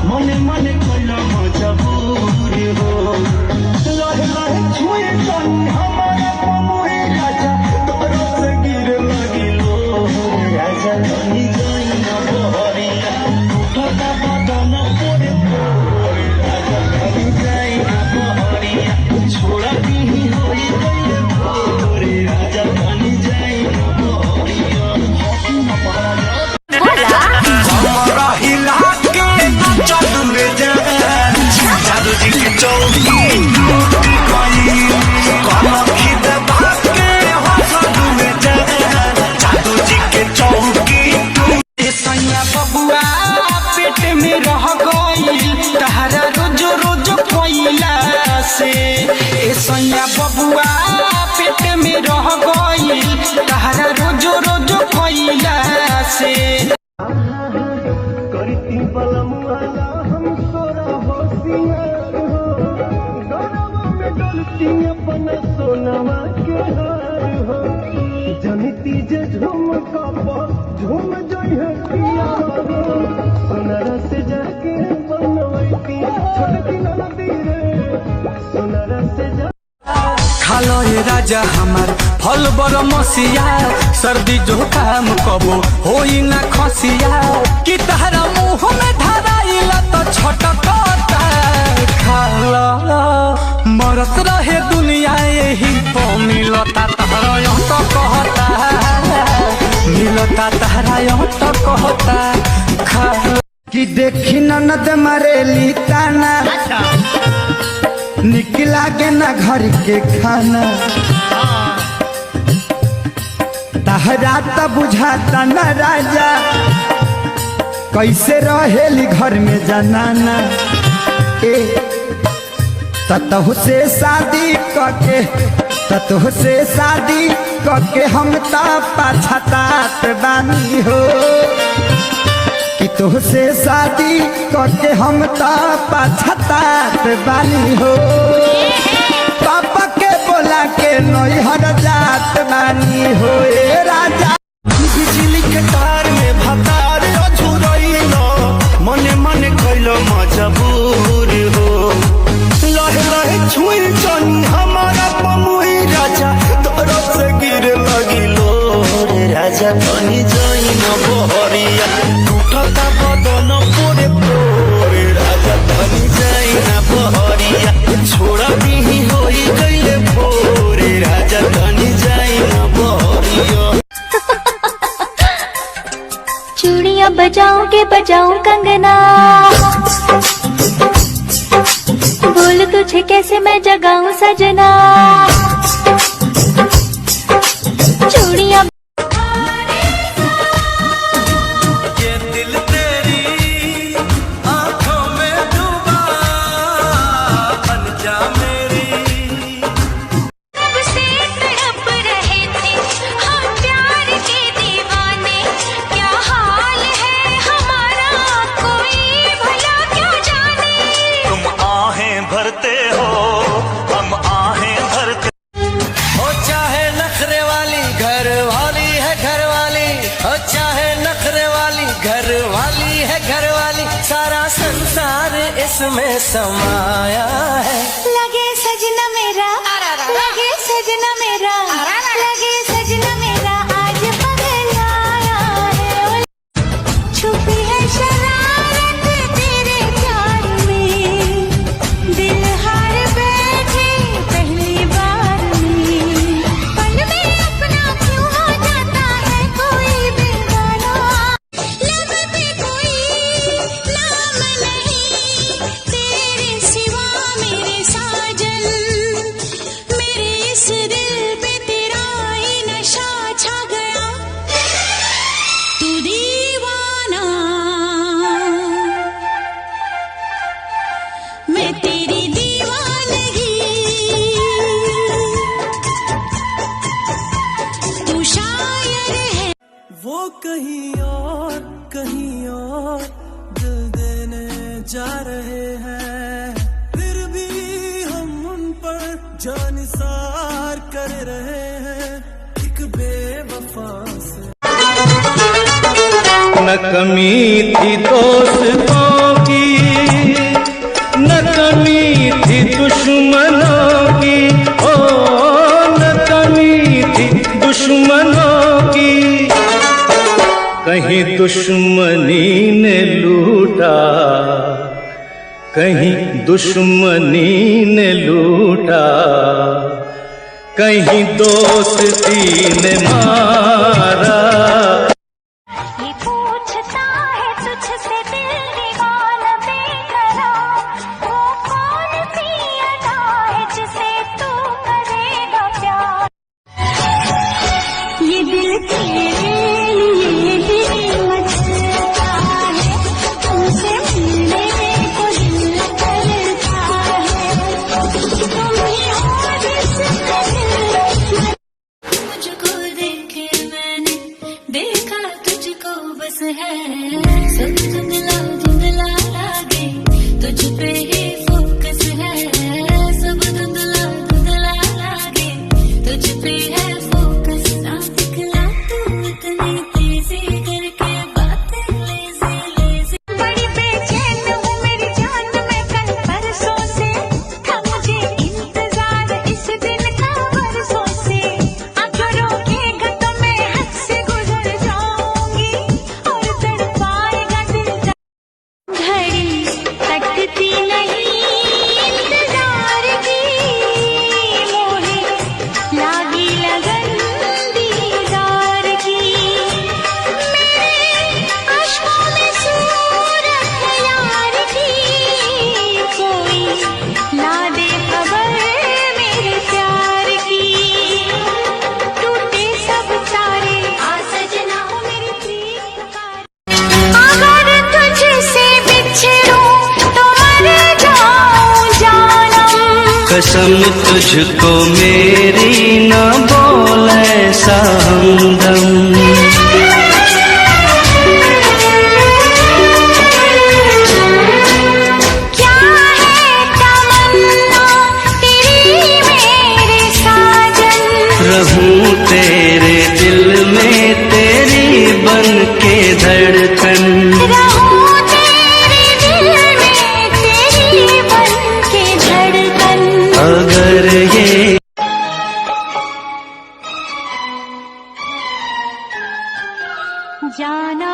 मने मने कैला मजबूर हो लहे लहे छुए जानी हमारा पमुए राजा तोरो से गिर लगिलो राजा तनी जाई ना बहरिया ठका बदन पोरे पोरे राजा तनी जाई ना बहरिया छोड़ा दी होई गइले पोरे राजा तनी जाई ना बहरिया हकी ना पड़ा हमारा हिला के जादू ले जा जादू जी की चौकी बबुआ पेट में रह गई तहरा रोज रोज कोयला से सैया बबुआ पेट में रह गई तहरा रोज रोज कोयला से करती बलमुआ हम सोरा होशियार हो गौरव में डलती अपना सोनावा के हार हो जनती जे झूम झूम जोई है पिया सोनारा से जाके बनवैती छोटकी नदी रे सोनारा से जा खालो ये राजा हमार फल बर मसिया सर्दी जुकाम कबो होई ना खसिया कि तहरा मुंह में धराइला तो छटकता खाला मरत रहे दुनिया यही तो मिलता तहरा यो तो कहता मिलता तहरा यो तो कहता खाला कि देखी ननद मरेली ताना निकला के ना घर के खाना तहरा त बुझाता न राजा कैसे रहेली घर में जनाना ए ततहु से शादी करके ततहु से शादी करके हम त पछतात बानी हो कि तुहसे शादी करके हम त पछतात बानी हो पापा के बोला के नैहर जात बानी हो ए राजा बिजली के तार में भतार अझुरैलो मने मने कैलो मजबूर हो लहे लहे छुई जानी हमारा पमुई राजा तोरो से गिर लगिलो रे राजा तनी जाई न बहरिया ठका बदन पोरे पोरे राजा तनी जाई ना बहरिया छोड़ा दी होई गइले पोरे राजा तनी जाई ना बहरिया चूड़ियां बजाऊं के बजाऊं कंगना बोल तुझे कैसे मैं जगाऊं सजना चूड़ियां भरते हो हम आहें भरते हो चाहे नखरे वाली घर वाली है घर वाली हो चाहे नखरे वाली घर वाली है घर वाली सारा संसार इसमें समाया है लगे सजना मेरा लगे सजना मेरा लगे सजना मेरा आज पगलाया है छुपी है शरारत तेरे प्यार में दिल हार बैठे पहली बार में पल में अपना क्यों हो जाता है कोई बेगाना लब पे कोई नाम नहीं तेरे सिवा मेरे साजन मेरे इस दिल पे तेरा ही नशा छा गया तू दीवाना मैं तेरी दीवानगी तू शायर है वो कहीं और दिल देने जा रहे हैं फिर भी हम उन पर जानिसार कर रहे हैं एक बेवफा से न कमी थी दोस्तों की दुश्मनी ने लूटा, कहीं दुश्मनी ने लूटा, कहीं दोस्ती ने मारा। ये पूछता है तुझसे दिल दीवाना बेकरार, वो कौन सी अदा है जिसे तू करेगा प्यार। ये दिल तेरे लिए दिल मचलता है, तुमसे मिलने को दिल करता है, तुम्हें और इससे मुझको देखे मैंने, देखा तुझको बस है, सब धुंधला धुंधला लागे, तुझ पे ही फोकस है, सब धुंधला धुंधला लागे, तुझ पे है फोकस। ना दिखला तू इतनी तेजी करके बातें लेजी लेजी। बड़ी बेचैन हूँ मेरी जान मैं कल परसों से, था मुझे इंतजार इस दिन का बरसों से। अगर रोकेगा तो मैं हद से गुजर जाऊंगी, और तड़पाएगा दिल घड़ी तकती नहीं इंतजार की, मोहे लागी लगन दीदार की। मेरे अश्कों में सूरत है यार की, कोई ला दे खबर मेरे प्यार की। टूटे सब तारे आ सजना हो मेरी प्रीत पुकार। अगर तुझसे बिछड़ूं तो मर जाऊं जानम, कसम तुझको मेरी न बोल ऐसा हमदम। क्या है तमन्ना तेरी मेरे साजन, रहूं तेरे दिल में तेरी बन के धड़कन। रहूं तेरे दिल में तेरी बन के धड़कन। अगर ये जाना